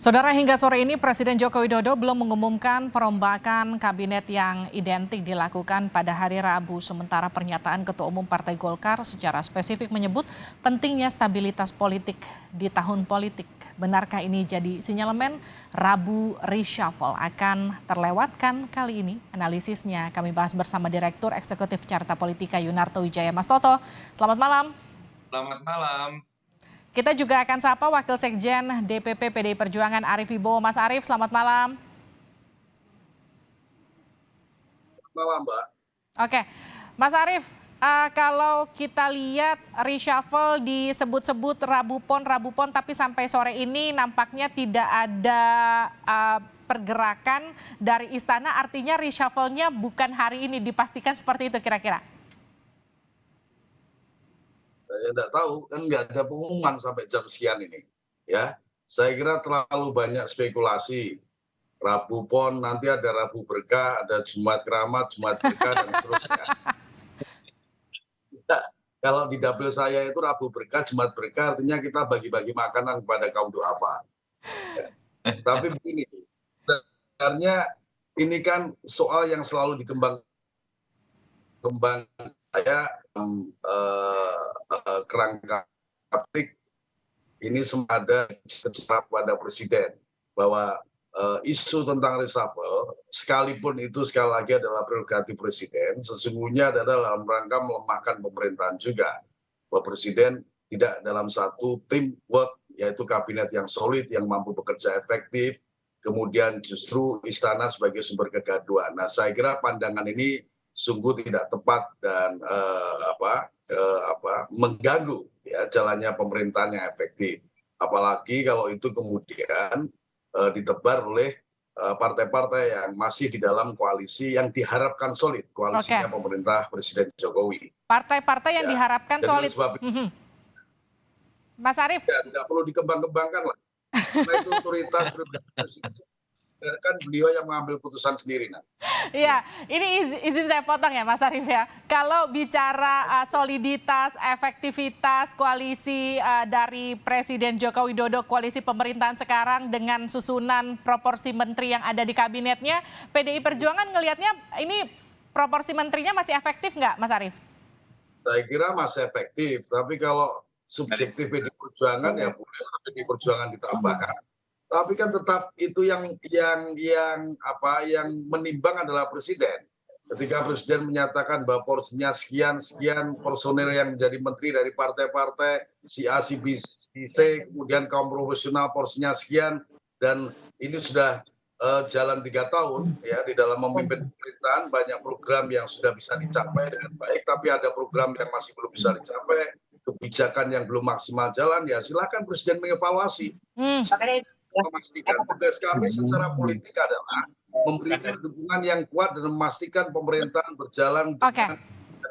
Saudara, hingga sore ini Presiden Joko Widodo belum mengumumkan perombakan kabinet yang identik dilakukan pada hari Rabu. Sementara pernyataan Ketua Umum Partai Golkar secara spesifik menyebut pentingnya stabilitas politik di tahun politik. Benarkah ini jadi sinyalemen Rabu reshuffle akan terlewatkan kali ini? Analisisnya kami bahas bersama Direktur Eksekutif Carta Politika Yunarto Wijaya. Mas Toto, selamat malam. Selamat malam. Kita juga akan sapa Wakil Sekjen DPP PDI Perjuangan Arief Wibowo. Mas Arief, selamat malam. Selamat malam, Mbak. Oke, Mas Arief, kalau kita lihat reshuffle disebut-sebut Rabu Pon, tapi sampai sore ini nampaknya tidak ada pergerakan dari istana, artinya reshuffle-nya bukan hari ini, dipastikan seperti itu kira-kira? Saya tidak tahu, kan nggak ada pengumuman sampai jam sekian ini. Ya, saya kira terlalu banyak spekulasi. Rabu Pon, nanti ada Rabu Berkah, ada Jumat Keramat, Jumat Berkah, dan seterusnya. Kalau di dapil saya itu Rabu Berkah, Jumat Berkah, artinya kita bagi-bagi makanan kepada kaum duafa. Ya. Tapi begini, sebenarnya ini kan soal yang selalu dikembangkan saya kerangka politik ini ada kecerap pada presiden bahwa isu tentang reshuffle sekalipun itu sekali lagi adalah prerogatif presiden, sesungguhnya adalah dalam rangka melemahkan pemerintahan juga, bahwa presiden tidak dalam satu teamwork, yaitu kabinet yang solid yang mampu bekerja efektif, kemudian justru istana sebagai sumber kegaduhan. Nah, saya kira pandangan ini sungguh tidak tepat dan mengganggu ya jalannya pemerintahan yang efektif. Apalagi kalau itu kemudian ditebar oleh partai-partai yang masih di dalam koalisi yang diharapkan solid, koalisinya pemerintah Presiden Jokowi. Partai-partai yang diharapkan solid. Mas Arief? Ya, tidak perlu dikembang-kembangkan lah. Karena itu otoritas biarkan beliau yang mengambil putusan sendiri. Iya, ini izin saya potong ya Mas Arief ya. Kalau bicara soliditas, efektivitas koalisi dari Presiden Joko Widodo, koalisi pemerintahan sekarang dengan susunan proporsi menteri yang ada di kabinetnya, PDI Perjuangan ngelihatnya ini proporsi menterinya masih efektif nggak Mas Arief? Saya kira masih efektif, tapi kalau subjektif PDI Perjuangan ya boleh PDI Perjuangan ditambahkan. Tapi kan tetap itu yang menimbang adalah presiden. Ketika presiden menyatakan bahwa porsinya sekian personel yang menjadi menteri dari partai-partai si A, si B, si C, kemudian kaum profesional porsinya sekian, dan ini sudah jalan 3 tahun ya di dalam memimpin pemerintahan, banyak program yang sudah bisa dicapai dengan baik, tapi ada program yang masih belum bisa dicapai, kebijakan yang belum maksimal jalan, ya silakan presiden mengevaluasi. Memastikan tugas kami secara politik adalah memberikan dukungan yang kuat dan memastikan pemerintahan berjalan dengan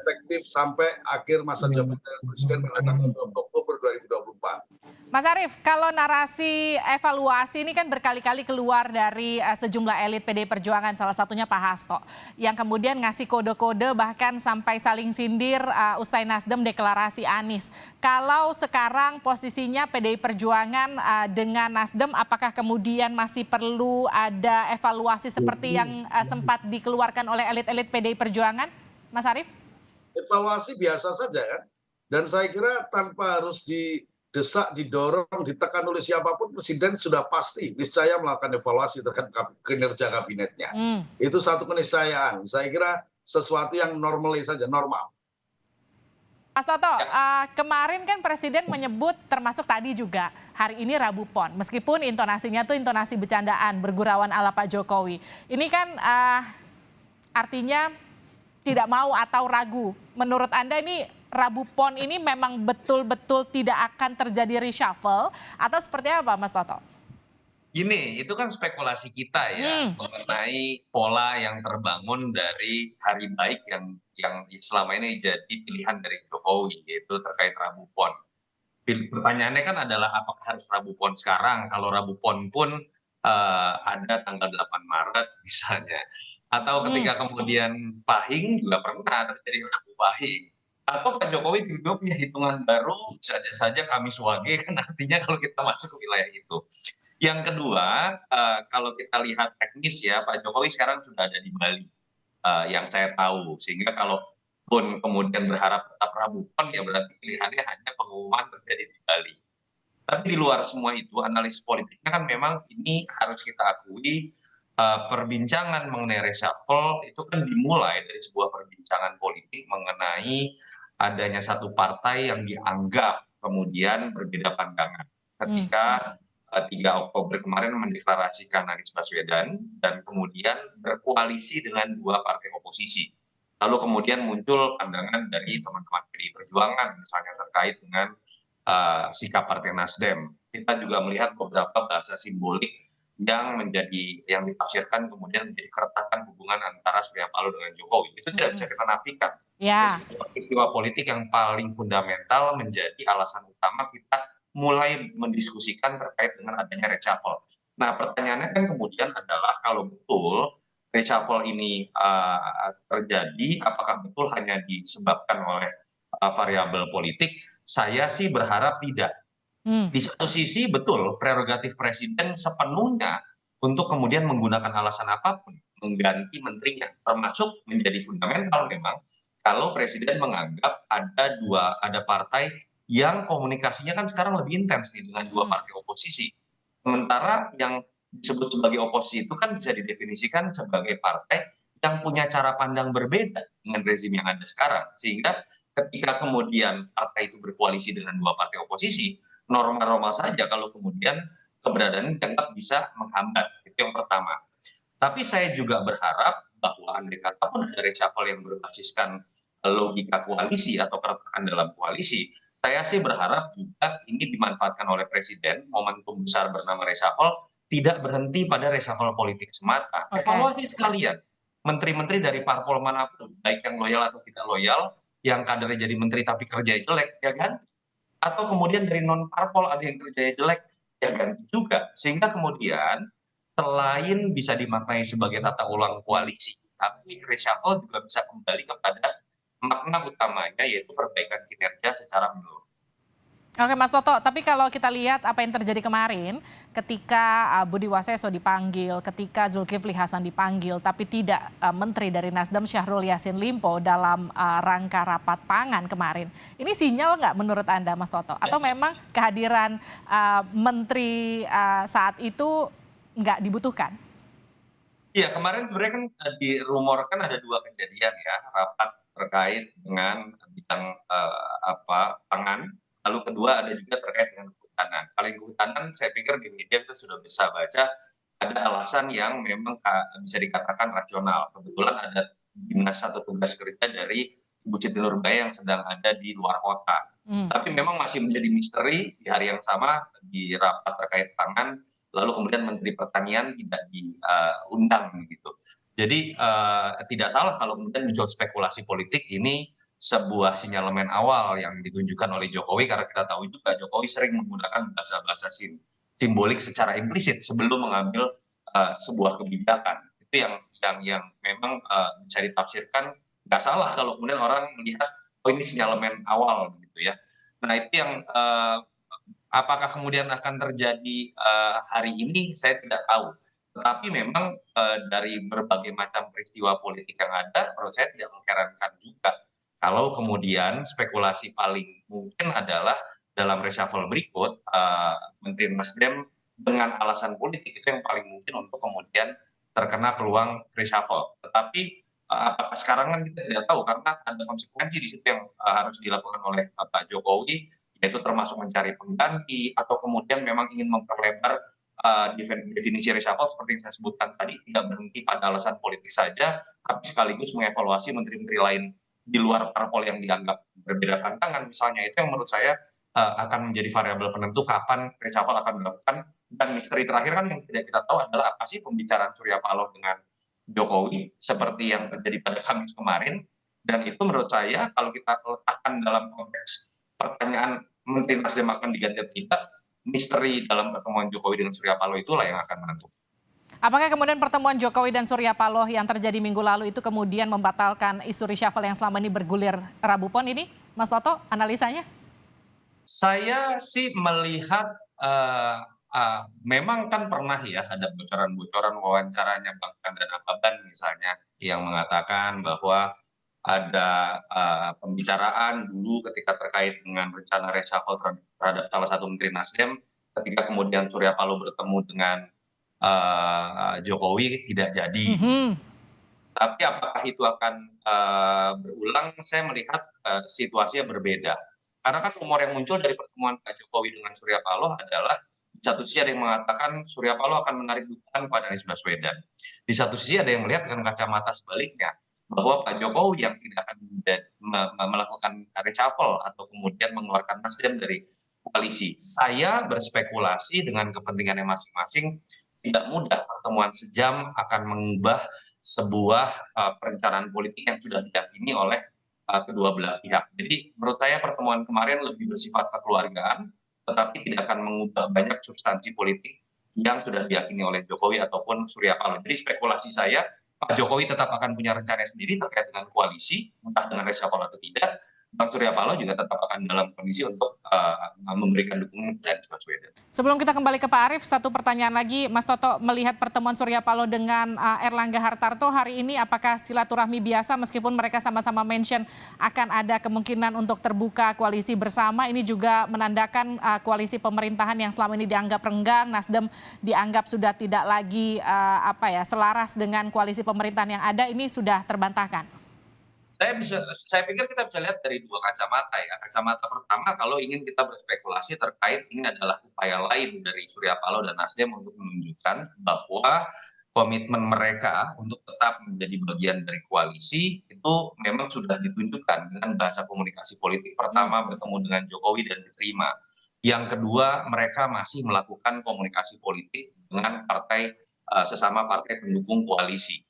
efektif sampai akhir masa jabatan presiden pada tanggal 2 Oktober 2024. Mas Arief, kalau narasi evaluasi ini kan berkali-kali keluar dari sejumlah elit PDI Perjuangan, salah satunya Pak Hasto, yang kemudian ngasih kode-kode bahkan sampai saling sindir usai Nasdem deklarasi Anies. Kalau sekarang posisinya PDI Perjuangan dengan Nasdem, apakah kemudian masih perlu ada evaluasi seperti yang sempat dikeluarkan oleh elit-elit PDI Perjuangan, Mas Arief? Evaluasi biasa saja kan, dan saya kira tanpa harus didesak, didorong, ditekan oleh siapapun, presiden sudah pasti niscaya melakukan evaluasi terhadap kinerja kabinetnya. Itu satu keniscayaan. Saya kira sesuatu yang normal saja, normal. Mas Toto, kemarin kan Presiden menyebut termasuk tadi juga hari ini Rabu Pon, meskipun intonasinya tuh intonasi bercandaan, bergurauan ala Pak Jokowi. Ini kan artinya tidak mau atau ragu. Menurut Anda ini Rabu Pon ini memang betul-betul tidak akan terjadi reshuffle atau seperti apa Mas Toto? Gini, itu kan spekulasi kita ya mengenai pola yang terbangun dari hari baik yang selama ini jadi pilihan dari Jokowi, yaitu terkait Rabu Pon. Pertanyaannya kan adalah apakah harus Rabu Pon sekarang? Kalau Rabu Pon pun ada tanggal 8 Maret misalnya. Atau ketika kemudian Pahing juga pernah terjadi Rabu Pahing. Atau Pak Jokowi juga punya hitungan baru, saja Kamis Wage, kan artinya kalau kita masuk ke wilayah itu. Yang kedua, kalau kita lihat teknis ya, Pak Jokowi sekarang sudah ada di Bali, yang saya tahu. Sehingga kalaupun kemudian berharap tetap Rabu Pon, ya berarti pilihannya hanya pengumuman terjadi di Bali. Tapi di luar semua itu, analis politiknya kan memang ini harus kita akui, perbincangan mengenai reshuffle itu kan dimulai dari sebuah perbincangan politik mengenai adanya satu partai yang dianggap kemudian berbeda pandangan. Ketika 3 Oktober kemarin mendeklarasikan Anies Baswedan dan kemudian berkoalisi dengan 2 partai oposisi. Lalu kemudian muncul pandangan dari teman-teman PDI Perjuangan misalnya terkait dengan sikap Partai Nasdem. Kita juga melihat beberapa bahasa simbolik yang ditafsirkan kemudian menjadi keretakan hubungan antara Surya Paloh dengan Jokowi. Itu tidak bisa kita nafikan. Ya, Peristiwa politik yang paling fundamental menjadi alasan utama kita mulai mendiskusikan terkait dengan adanya reshuffle. Nah, pertanyaannya kan kemudian adalah kalau betul reshuffle ini terjadi, apakah betul hanya disebabkan oleh variabel politik? Saya sih berharap tidak. Di satu sisi betul prerogatif presiden sepenuhnya untuk kemudian menggunakan alasan apapun mengganti menterinya, termasuk menjadi fundamental memang kalau presiden menganggap ada partai yang komunikasinya kan sekarang lebih intens nih dengan 2 partai oposisi. Sementara yang disebut sebagai oposisi itu kan bisa didefinisikan sebagai partai yang punya cara pandang berbeda dengan rezim yang ada sekarang. Sehingga ketika kemudian partai itu berkoalisi dengan 2 partai oposisi, normal-normal saja kalau kemudian keberadaannya dianggap bisa menghambat. Itu yang pertama. Tapi saya juga berharap bahwa andai kata pun ada reshuffle yang berbasiskan logika koalisi atau keretakan dalam koalisi, saya sih berharap juga ini dimanfaatkan oleh presiden, momentum besar bernama reshuffle, tidak berhenti pada reshuffle politik semata. oke. Evaluasi sekalian. Menteri-menteri dari parpol manapun, baik yang loyal atau tidak loyal, yang kadernya jadi menteri tapi kerjanya jelek, ya kan? Atau kemudian dari non parpol ada yang kerjanya jelek, ya ganti juga. Sehingga kemudian selain bisa dimaknai sebagai tata ulang koalisi, tapi reshuffle juga bisa kembali kepada makna utamanya yaitu perbaikan kinerja secara menyeluruh. Oke Mas Toto, tapi kalau kita lihat apa yang terjadi kemarin ketika Budi Waseso dipanggil, ketika Zulkifli Hasan dipanggil, tapi tidak Menteri dari Nasdem Syahrul Yassin Limpo dalam rangka rapat pangan kemarin. Ini sinyal nggak menurut Anda Mas Toto? Atau memang kehadiran Menteri saat itu nggak dibutuhkan? Iya, kemarin sebenarnya kan dirumorkan ada 2 kejadian ya, rapat terkait dengan bidang pangan, lalu kedua ada juga terkait dengan kehutanan. Kalau yang kehutanan saya pikir di media kita sudah bisa baca ada alasan yang memang bisa dikatakan rasional. Kebetulan ada dinas atau tugas kerja dari Ibu Siti Nurbaya yang sedang ada di luar kota. Tapi memang masih menjadi misteri di hari yang sama di rapat terkait pangan, lalu kemudian Menteri Pertanian tidak diundang begitu. Jadi tidak salah kalau kemudian muncul spekulasi politik ini sebuah sinyalemen awal yang ditunjukkan oleh Jokowi karena kita tahu juga Jokowi sering menggunakan bahasa-bahasa simbolik secara implisit sebelum mengambil sebuah kebijakan. Itu yang memang bisa ditafsirkan nggak salah kalau kemudian orang melihat oh ini sinyalemen awal gitu ya. Nah itu yang apakah kemudian akan terjadi hari ini saya tidak tahu. Tetapi memang dari berbagai macam peristiwa politik yang ada, menurut saya tidak mengherankan juga kalau kemudian spekulasi paling mungkin adalah dalam reshuffle berikut Menteri Nasdem dengan alasan politik itu yang paling mungkin untuk kemudian terkena peluang reshuffle. Tetapi apakah sekarang kan kita tidak tahu karena ada konsekuensi di situ yang harus dilakukan oleh Pak Jokowi, yaitu termasuk mencari pengganti atau kemudian memang ingin memperlebar definisi reshuffle seperti yang saya sebutkan tadi tidak berhenti pada alasan politik saja, tapi sekaligus mengevaluasi menteri-menteri lain di luar parpol yang dianggap berbeda pandangan misalnya itu yang menurut saya akan menjadi variabel penentu kapan reshuffle akan dilakukan. Dan misteri terakhir kan yang tidak kita tahu adalah apa sih pembicaraan Surya Paloh dengan Jokowi seperti yang terjadi pada Kamis kemarin. Dan itu menurut saya kalau kita letakkan dalam konteks pertanyaan Menteri Nasdem akan diganti atau tidak, misteri dalam pertemuan Jokowi dengan Surya Paloh itulah yang akan menentukan. Apakah kemudian pertemuan Jokowi dan Surya Paloh yang terjadi minggu lalu itu kemudian membatalkan isu reshuffle yang selama ini bergulir Rabu Pon ini? Mas Toto, analisanya? Saya sih melihat memang kan pernah ya ada bocoran-bocoran wawancaranya Bang Kanda Nababan misalnya, yang mengatakan bahwa ada, pembicaraan dulu ketika terkait dengan rencana reshuffle terhadap salah satu menteri Nasdem, ketika kemudian Surya Paloh bertemu dengan, Jokowi tidak jadi. Mhm. Tapi apakah itu akan, berulang, saya melihat, situasinya berbeda. Karena kan rumor yang muncul dari pertemuan Pak Jokowi dengan Surya Paloh adalah, di satu sisi ada yang mengatakan Surya Paloh akan menarik dukungan pada Anies Baswedan. Di satu sisi ada yang melihat dengan kacamata sebaliknya, bahwa Pak Jokowi yang tidak akan melakukan reshuffle atau kemudian mengeluarkan Nasdem dari koalisi. Saya berspekulasi dengan kepentingannya masing-masing, tidak mudah pertemuan sejam akan mengubah sebuah perencanaan politik yang sudah diyakini oleh kedua belah pihak. Jadi menurut saya pertemuan kemarin lebih bersifat kekeluargaan, tetapi tidak akan mengubah banyak substansi politik yang sudah diyakini oleh Jokowi ataupun Surya Paloh. Jadi spekulasi saya, Pak Jokowi tetap akan punya rencana sendiri terkait dengan koalisi, entah dengan reshuffle atau tidak. Bang Surya Paloh juga tetap akan dalam kondisi untuk memberikan dukungan kepada Anies Baswedan. Sebelum kita kembali ke Pak Arief, satu pertanyaan lagi, Mas Toto, melihat pertemuan Surya Paloh dengan Erlangga Hartarto hari ini, apakah silaturahmi biasa meskipun mereka sama-sama mention akan ada kemungkinan untuk terbuka koalisi bersama, ini juga menandakan koalisi pemerintahan yang selama ini dianggap renggang, Nasdem dianggap sudah tidak lagi selaras dengan koalisi pemerintahan yang ada, ini sudah terbantahkan. Saya pikir kita bisa lihat dari dua kacamata ya. Kacamata pertama, kalau ingin kita berspekulasi terkait ini adalah upaya lain dari Surya Paloh dan Nasdem untuk menunjukkan bahwa komitmen mereka untuk tetap menjadi bagian dari koalisi itu memang sudah ditunjukkan dengan bahasa komunikasi politik. Pertama, bertemu dengan Jokowi dan diterima. Yang kedua, mereka masih melakukan komunikasi politik dengan sesama partai pendukung koalisi.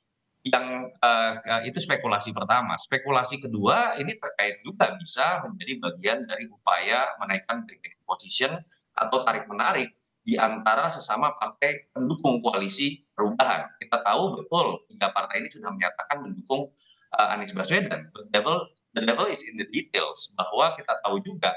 Itu spekulasi pertama. Spekulasi kedua ini terkait juga bisa menjadi bagian dari upaya menaikkan bargaining position atau tarik-menarik di antara sesama partai pendukung koalisi perubahan. Kita tahu betul 3 partai ini sudah menyatakan mendukung Anies Baswedan. The devil is in the details, bahwa kita tahu juga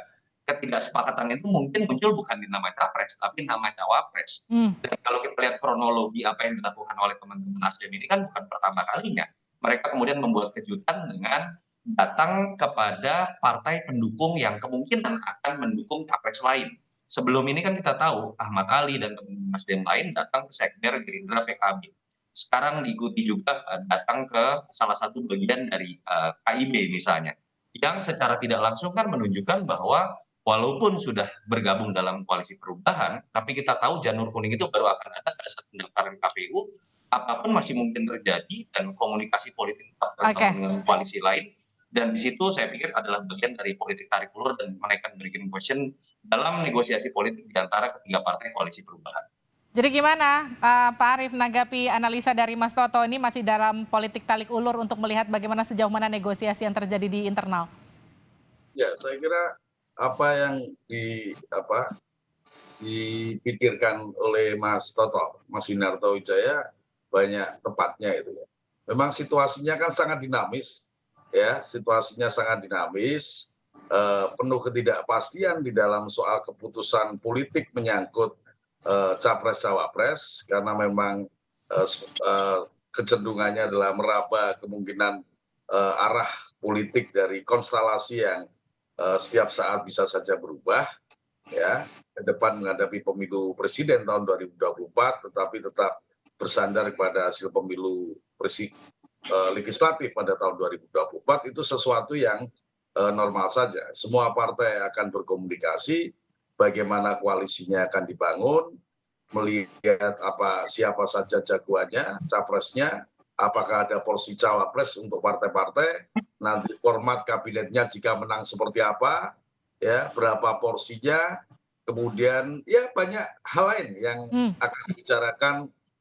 ketidaksepakatan itu mungkin muncul bukan di nama capres, tapi nama cawapres. Dan kalau kita lihat kronologi apa yang dilakukan oleh teman-teman Nasdem ini kan bukan pertama kalinya. Mereka kemudian membuat kejutan dengan datang kepada partai pendukung yang kemungkinan akan mendukung capres lain. Sebelum ini kan kita tahu Ahmad Ali dan teman-teman Nasdem lain datang ke Sekber Gerindra PKB. Sekarang diikuti juga datang ke salah satu bagian dari KIB misalnya. Yang secara tidak langsung kan menunjukkan bahwa walaupun sudah bergabung dalam koalisi perubahan, tapi kita tahu janur kuning itu baru akan ada pada saat pendaftaran KPU, apapun masih mungkin terjadi dan komunikasi politik tetap terbangun dengan koalisi lain. Dan di situ saya pikir adalah bagian dari politik tarik ulur dan menaikkan bargaining position dalam negosiasi politik di antara ketiga partai koalisi perubahan. Jadi gimana Pak Arief menanggapi analisa dari Mas Toto, ini masih dalam politik tarik ulur untuk melihat bagaimana sejauh mana negosiasi yang terjadi di internal? Ya, saya kira apa yang dipikirkan oleh Mas Toto, Mas Yunarto Wijaya banyak tepatnya itu ya. Memang situasinya kan sangat dinamis, ya, situasinya sangat dinamis, penuh ketidakpastian di dalam soal keputusan politik menyangkut capres cawapres, karena memang kecenderungannya adalah meraba kemungkinan arah politik dari konstelasi yang setiap saat bisa saja berubah, ya, ke depan menghadapi pemilu presiden tahun 2024, tetapi tetap bersandar pada hasil pemilu legislatif pada tahun 2024 itu sesuatu yang normal saja. Semua partai akan berkomunikasi bagaimana koalisinya akan dibangun, melihat siapa saja jagoannya, capresnya, apakah ada porsi cawapres untuk partai-partai, nanti format kabinetnya jika menang seperti apa, ya, berapa porsinya, kemudian ya banyak hal lain yang akan dibicarakan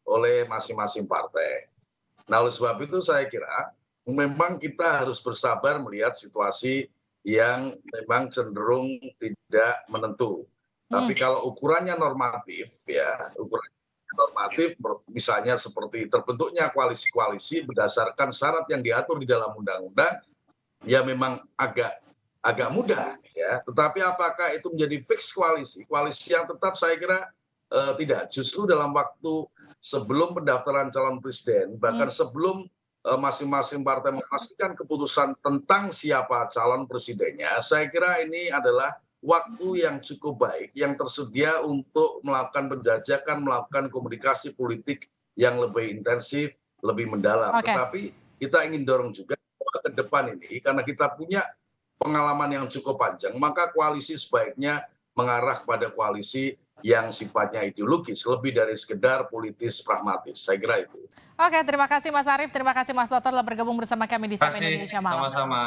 oleh masing-masing partai. Nah, oleh sebab itu saya kira memang kita harus bersabar melihat situasi yang memang cenderung tidak menentu. Tapi kalau ukurannya normatif, ya, ukurannya normatif, misalnya seperti terbentuknya koalisi-koalisi berdasarkan syarat yang diatur di dalam undang-undang, ya memang agak mudah, ya. Tetapi apakah itu menjadi fix koalisi? Koalisi yang tetap saya kira tidak. Justru dalam waktu sebelum pendaftaran calon presiden, bahkan sebelum masing-masing partai memastikan keputusan tentang siapa calon presidennya, saya kira ini adalah waktu yang cukup baik yang tersedia untuk melakukan penjajakan, melakukan komunikasi politik yang lebih intensif, lebih mendalam. Oke. Tetapi kita ingin dorong juga bahwa ke depan ini, karena kita punya pengalaman yang cukup panjang, maka koalisi sebaiknya mengarah pada koalisi yang sifatnya ideologis, lebih dari sekedar politis pragmatis. Saya kira itu. Oke, terima kasih Mas Arief, terima kasih Mas Toto telah bergabung bersama kami di Terima CNBC kasih, Indonesia Malam. sama-sama.